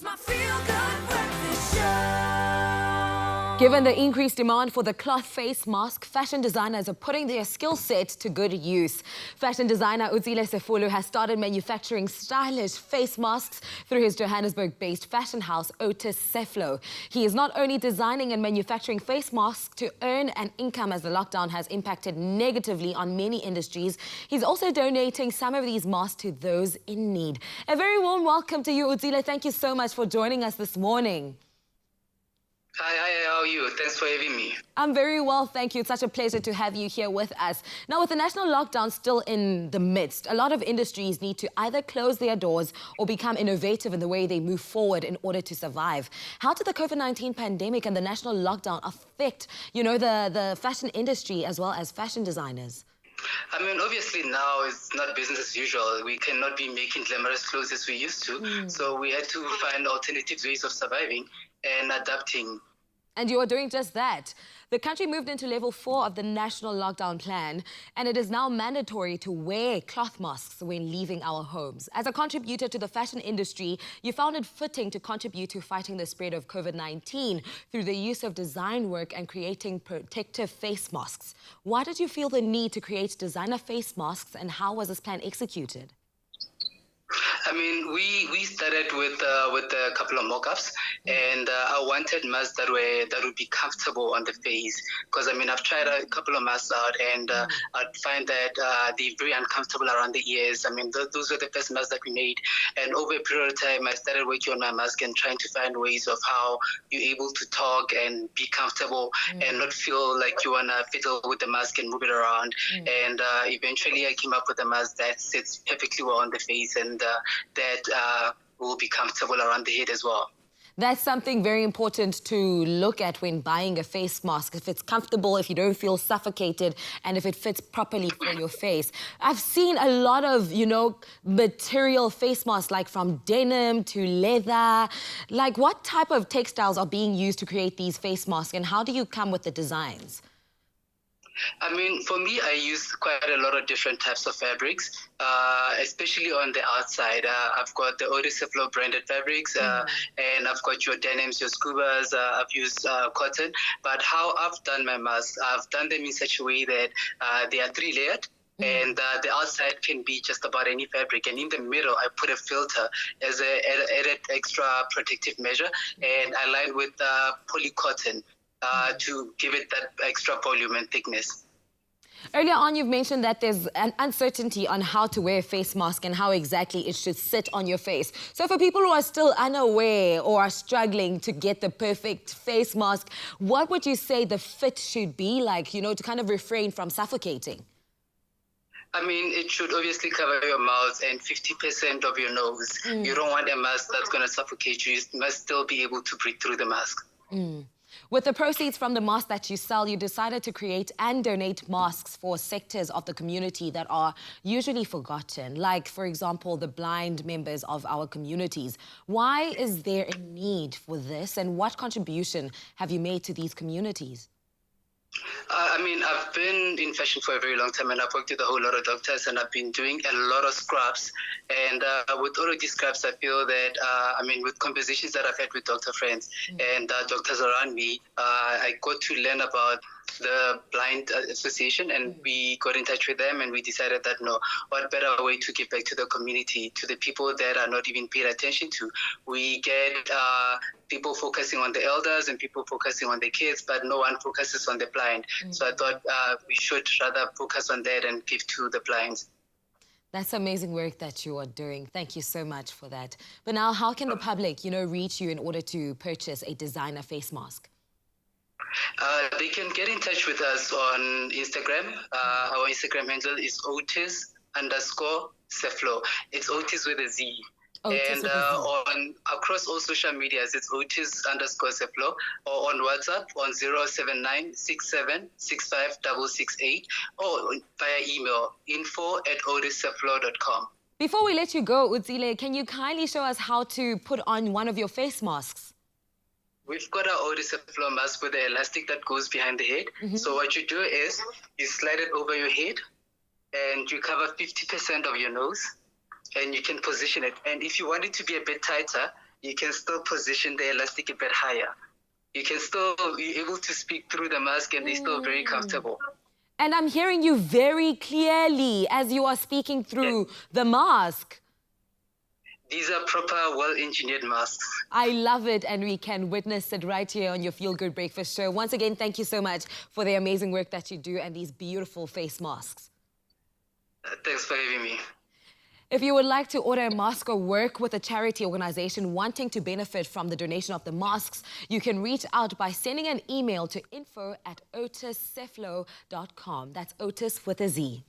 It's my feel-good breakfast show. Given the increased demand for the cloth face mask, fashion designers are putting their skill set to good use. Fashion designer Otiz Seflo has started manufacturing stylish face masks through his Johannesburg-based fashion house, Otiz Seflo. He is not only designing and manufacturing face masks to earn an income as the lockdown has impacted negatively on many industries, he's also donating some of these masks to those in need. A very warm welcome to you, Otiz. Thank you so much for joining us this morning. Hi, how are you? Thanks for having me. I'm very well, thank you. It's such a pleasure to have you here with us. Now, with the national lockdown still in the midst, a lot of industries need to either close their doors or become innovative in the way they move forward in order to survive. How did the COVID-19 pandemic and the national lockdown affect, the fashion industry as well as fashion designers? I mean, obviously now it's not business as usual. We cannot be making glamorous clothes as we used to. So we had to find alternative ways of surviving and adapting. And you are doing just that. The country moved into level 4 of the national lockdown plan, and it is now mandatory to wear cloth masks when leaving our homes. As a contributor to the fashion industry, you found it fitting to contribute to fighting the spread of COVID-19 through the use of design work and creating protective face masks. Why did you feel the need to create designer face masks, and how was this plan executed? I mean, we started with a couple of mock-ups, and I wanted masks that would be comfortable on the face. Because I mean, I've tried a couple of masks out, and I'd find that they're very uncomfortable around the ears. I mean, those were the first masks that we made, and over a period of time, I started working on my mask and trying to find ways of how you're able to talk and be comfortable and not feel like you wanna fiddle with the mask and move it around. And eventually, I came up with a mask that sits perfectly well on the face and that will be comfortable around the head as well. That's something very important to look at when buying a face mask. If it's comfortable, if you don't feel suffocated, and if it fits properly for your face. I've seen a lot of, material face masks, like from denim to leather. Like, what type of textiles are being used to create these face masks, and how do you come with the designs? I mean, for me, I use quite a lot of different types of fabrics, especially on the outside. I've got the Otiz Seflo branded fabrics, and I've got your denims, your scubas. I've used cotton. But how I've done my masks, I've done them in such a way that they are 3-layered. And the outside can be just about any fabric. And in the middle, I put a filter as an added extra protective measure. And I line with polycotton to give it that extra volume and thickness. Earlier on, you've mentioned that there's an uncertainty on how to wear a face mask and how exactly it should sit on your face. So for people who are still unaware or are struggling to get the perfect face mask, what would you say the fit should be like, to kind of refrain from suffocating? I mean, it should obviously cover your mouth and 50% of your nose. You don't want a mask that's going to suffocate you. You must still be able to breathe through the mask. With the proceeds from the masks that you sell, you decided to create and donate masks for sectors of the community that are usually forgotten, like, for example, the blind members of our communities. Why is there a need for this, and what contribution have you made to these communities? I mean, I've been in fashion for a very long time, and I've worked with a whole lot of doctors, and I've been doing a lot of scrubs. And with all of these scrubs, I feel that, with conversations that I've had with doctor friends and doctors around me, I got to learn about the Blind Association, and we got in touch with them, and we decided that, no, what better way to give back to the community, to the people that are not even paid attention to. We get people focusing on the elders and people focusing on the kids, but no one focuses on the blind. So I thought we should rather focus on that and give to the blind. That's amazing work that you are doing. Thank you so much for that. But now, how can the public, reach you in order to purchase a designer face mask? They can get in touch with us on Instagram. Our Instagram handle is Otiz_Seflo. It's Otiz with a Z. Otiz and across all social medias, it's Otiz_Seflo, or on WhatsApp on 07967656668, or via email info@otizseflo.com. Before we let you go, Otiz, can you kindly show us how to put on one of your face masks? We've got our Otiz Seflo mask with the elastic that goes behind the head. So what you do is you slide it over your head and you cover 50% of your nose, and you can position it. And if you want it to be a bit tighter, you can still position the elastic a bit higher. You can still be able to speak through the mask and they're still very comfortable. And I'm hearing you very clearly as you are speaking through the mask. These are proper, well-engineered masks. I love it, and we can witness it right here on your Feel Good Breakfast show. Once again, thank you so much for the amazing work that you do and these beautiful face masks. Thanks for having me. If you would like to order a mask or work with a charity organization wanting to benefit from the donation of the masks, you can reach out by sending an email to info@otizseflo.com. That's Otis with a Z.